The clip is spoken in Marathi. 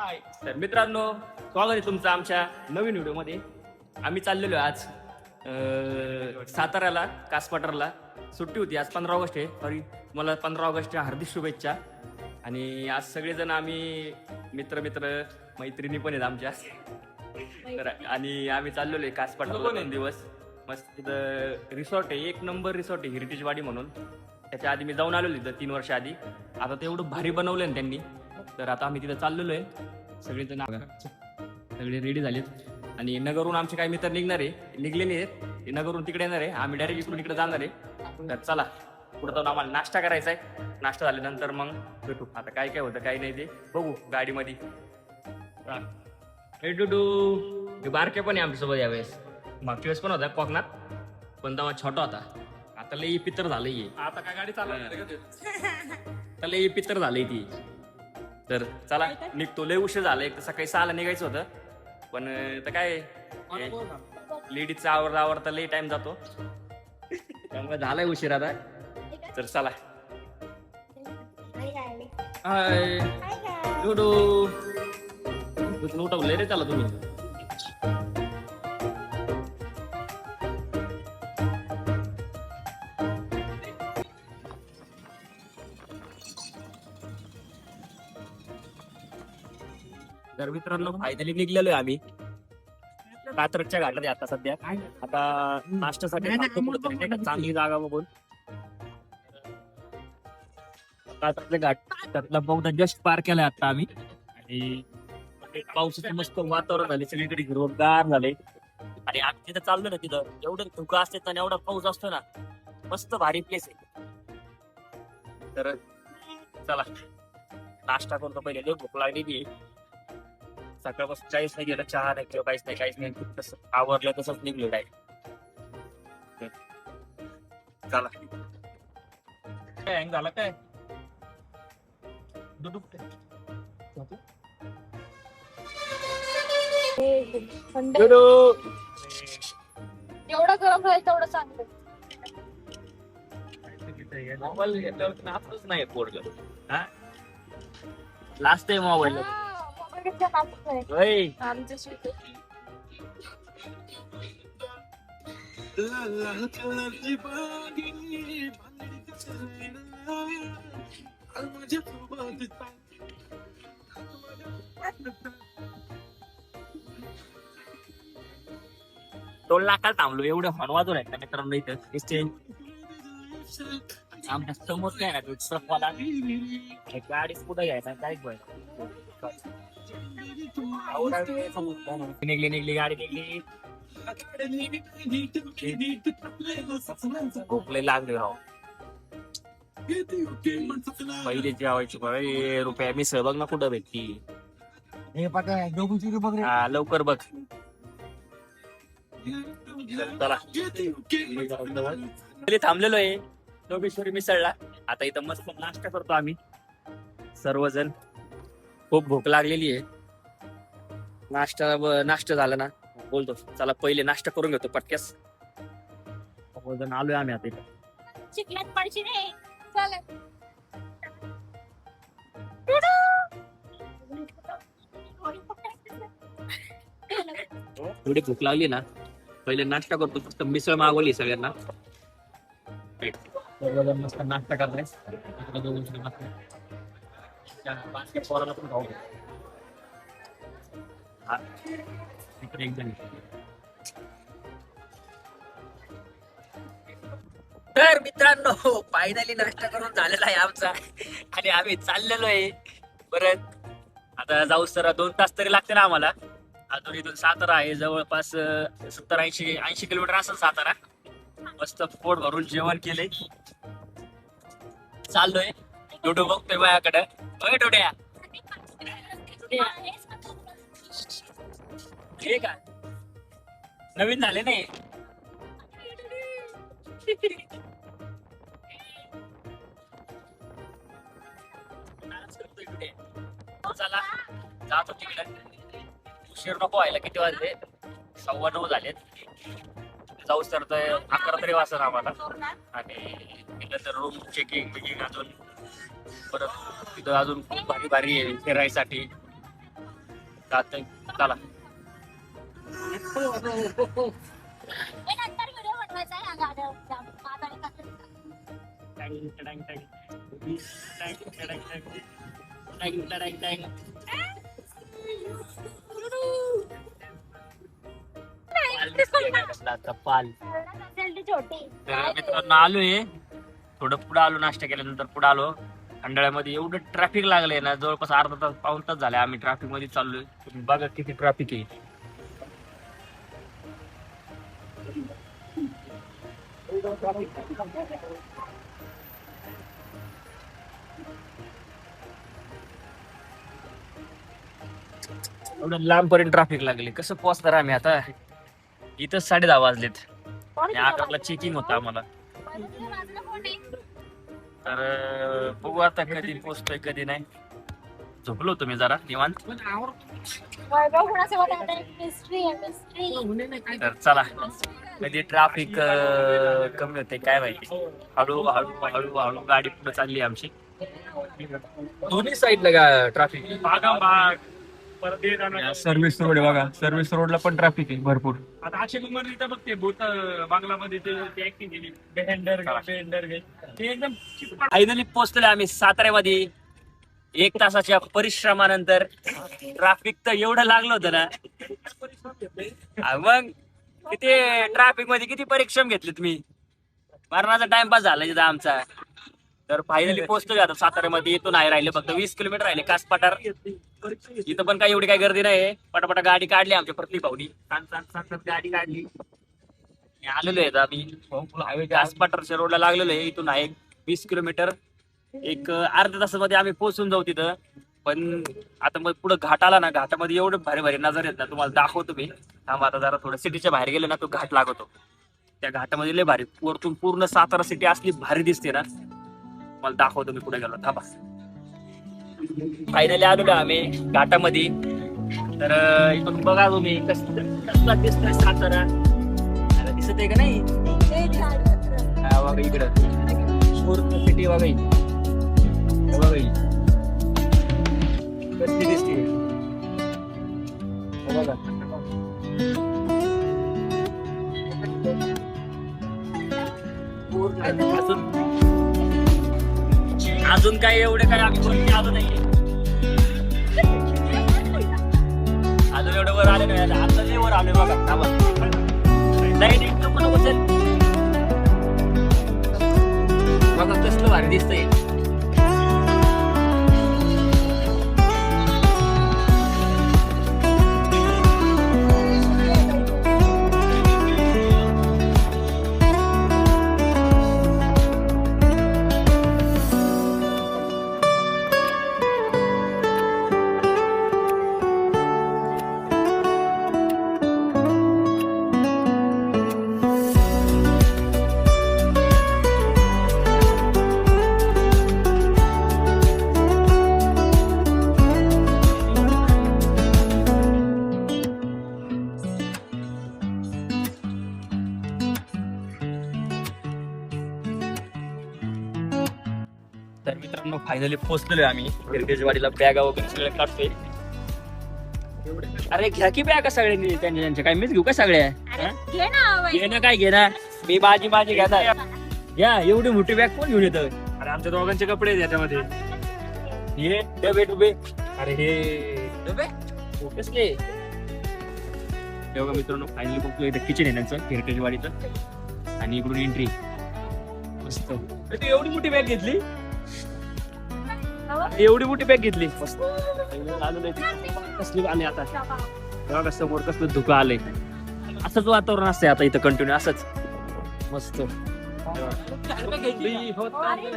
तर मित्रांनो, स्वागत आहे तुमचं आमच्या नवीन व्हिडिओमध्ये. आम्ही चाललेलो आहे आज साताऱ्याला, कासपठारला. सुट्टी होती, आज 15 ऑगस्ट आहे. सॉरी, मला 15 ऑगस्टच्या हार्दिक शुभेच्छा. आणि आज सगळेजण आम्ही मित्र मैत्रिणी पण आहेत आमच्या. तर आणि आम्ही चाललेलो आहे कासपठारला 2 दिवस. मस्त तिथं रिसॉर्ट आहे, 1 नंबर रिसॉर्ट आहे, हेरिटेज वाडी म्हणून. त्याच्या आधी मी जाऊन आलेलो तिथं 3 वर्ष आधी. आता ते एवढं भारी बनवलं ना त्यांनी. तर आता आम्ही तिथं चाललेलो आहे. सगळेजण सगळे रेडी झालेत. आणि नगरहून आमचे काही मित्र निघलेले आहेत. नगरहून तिकडे येणार आहे, आम्ही डायरेक्ट इकडून तिकडे जाणार आहे. तर चला, पुढे जाऊन आम्हाला नाश्ता करायचा आहे. नाश्ता झाल्यानंतर मग भेटू. आता काय काय होतं काय नाही ते बघू गाडीमध्ये. हे डुडू बारके पण आहे आमच्यासोबत यावेळेस. मागच्या वेळेस पण होता कोकणात, पण तेव्हा छोटा होता. आता लई पितर झालंय. आता काय गाडी चालवणार आता लई पितर झालंय ती. तर चला निघतो. लय उशीर झाला. एक तर सकाळी 6ला निघायचं होतं, पण तर काय लेडीजचा आवरता लई टाइम जातो, त्यामुळे झालाय उशीर आता. तर चला. हाय डुडू, उठवलंय रे चला तुम्ही. तर मित्रांनो, फायनली निघलेलो आहे आम्ही कात्रजच्या घाटात आता सध्या. आता नाश्त्यासाठी चांगली जागा बघून कात्रजच्या घाट त्यातला बहुधा जस्ट पार केलाय आता आम्ही. आणि पावसाचं मस्त वातावरण झाले, सगळीकडे हिरवगार झाले. आणि आम्ही तिथं चाललो ना, तिथं एवढं धुकं असते आणि एवढा पाऊस असतो ना, मस्त भारी प्लेस आहे. तर चला नाश्ता करतो पहिले, लय भूक लागलेली आहे. सकाळपासून काहीच नाही गेलं, चहा नाही किंवा काहीच नाही. तसं आवरलं तसंच निघलो डायरेक्ट. चला. काय हँग झाला काय एवढं गरम राहील तेवढं चांगलं. मोबाईल घेतल्यावर नाचच नाही पोरग. लास्ट आहे मोबाईल. आमच्या टोल नाका थांबलो, एवढं हॉर्न वाजून आहे मित्रांनो इथं. आमच्या समोर काय ना ट्रकवाला गाडीच कुठं घ्यायचा काय निघली गाडी निघली. खूप लय लागले राव. पहिले जेवायची रुपया मिसळ बघ ना कुठं भेटती. लवकर बघ. चला थांबलेलो आहे योगेश्वरी मिसळला. आता इथं मस्त नाश्ता करतो आम्ही सर्वजण. खूप भूक लागलेली आहे. नाश्ता झाला ना बोलतो चला पहिले नाश्ता करून घेतो पटक्यास. सर्वजण आलोय आम्ही आता इथं. चिकल्यात पडशी नाही चालेल. एवढी भूक लागली ना, पहिले नाश्ता करतो. फक्त मिसळ मागवली सगळ्यांना. सर्वजण मस्त नाश्ता करताय. पोराला पण खाऊ. तर मित्रांनो, फायनली नाश्ता करून झालेला आहे आमचा. आणि आम्ही चाललेलो आहे परत. आता जाऊ सर 2 तास तरी लागते ना आम्हाला. अजून इथून सातारा आहे जवळपास 70-80 किलोमीटर असेल सातारा. मस्त पोट भरून जेवण केलंय, चाललोय. डोडो बघतोय माझ्याकडे. अय डोड्या, हे काय नवीन झाले नाही. चला जातो तिकडे. उशीर नको व्हायला. किती वाजले? 9:15 झालेत. जाऊ तर 11 तरी वाजता आम्हाला. आणि तिथं तर रूम चेकिंग अजून परत तिथं अजून खूप भारी भारी आहे फिरायसाठी. चालतंय. चला नंतर व्हिडिओ बनवायचा आहे या गाड्या मागाने कसं. पाल असेल ती छोटी. तर मित्रांनो आलोय थोडं पुढे आलो, नाश्ता केल्यानंतर पुढे आलो. खंडाळ्यामध्ये एवढं ट्रॅफिक लागलंय ना, जवळपास अर्धा तास पाऊण तास झालाय आम्ही ट्रॅफिक मध्ये चाललोय. तुम्ही बघा किती ट्रॅफिक आहे. एवढं लांबपर्यंत ट्रॅफिक लागले, कसं पोहोचणार आम्ही आता. इथं 10:30 वाजलेत आणि 8 चेकिंग होतं आम्हाला. माझं कोण आहे? तर बघू आता कधी पोहोचतोय कधी नाही. झोपलो तुम्ही जरा निवांत. वैभव कोणासोबत आहे? आता मिस्ट्री आहे, मिस्ट्री. तर चला कधी ट्रॅफिक कमी होते काय माहिती. हळू हळू हळू हळू गाडी पुढे चालली आमची. दोन्ही साईडला ट्रॅफिक सर्व्हिस रोड आहे बघा. सर्व्हिस रोडला पण ट्रॅफिक आहे भरपूर. आता अक्षय कुमार इथं बघ ते भूत बांगलामध्ये ते ऍक्टिंग केली बेहेंडर ते एकदम फायनली पोहोचलेलो आम्ही साताऱ्यामध्ये. 1 तासाच्या परिश्रमानंतर. ट्रॅफिक तर एवढं लागलं होतं ना, मग किती ट्रॅफिक मध्ये किती परिश्रम घेतले तुम्ही. मरणाचा टाइमपास झाला तिथं आमचा. तर फायनली पोहोचतोय आता साताऱ्यामध्ये. इथून नाही राहिले फक्त 20 किलोमीटर राहिले कास पठार. इथं पण काही एवढी काही गर्दी नाही. पटापटा गाडी काढली आमच्या प्रत्येक भाऊनी. गाडी काढली आलेलो आहे आम्ही. कास पठारच्या रोडला लागलेलो आहे. इथून आहे 20 किलोमीटर. एक अर्ध्या तासामध्ये आम्ही पोहोचून जाऊ तिथं. पण आता मग पुढे घाट आला ना, घाटामध्ये एवढं भारी भारी नजर येत ना, तुम्हाला दाखवतो मी. थांबा आता जरा थोडं सिटीच्या बाहेर गेलो ना, तो घाट लागतो. त्या घाटामध्ये लय भारी वरतून पूर्ण सातारा सिटी असली भारी दिसते ना, मला दाखवतो मी पुढे गेलो. थांबा. फायनली आलेलो आम्ही घाटामध्ये. तर इथून बघा तुम्ही कसला दिसतोय सातारा. आता दिसत आहे का नाही. हा बघा इकडं पूर्ण सिटी बघा. बघा कसली दिसते बघा. अजून काय एवढे काय आम्ही वरती आलो नाहीये. अजून एवढं वर आले नाही. आता लय वर आलोय बघा. लाईट एकदम पण उचल बघा कसलं भारी दिसतंय. तर मित्रांनो फायनली पोहोचलेलो आम्ही हेरिटेजवाडीला. बॅगा वगैरे सगळ्या काढतोय. अरे घ्या की बॅगा सगळ्यांनी त्यांच्या. काय मीच घेऊ का सगळ्या. घे ना घे ना काय घे ना. मी माझी घ्या. घ्या एवढी मोठी बॅग कोण घेऊन येतं. अरे आमच्या दोघांचे कपडे आहेत याच्यामध्ये. हे डबे डुबे. अरे हे डबे कसले. तेव्हा मित्रांनो फायनली बघतो इथं किचन आहे त्यांचं हेरिटेजवाडीचं. आणि इकडून एंट्री मस्त. तू एवढी मोठी बॅग घेतली. एवढी मोठी बॅग घेतली मस्त. कसली आले आता बघा समोर कसलं धुकं आलंय. असंच वातावरण असतंय आता इथं कंटिन्यू असंच मस्त. अरे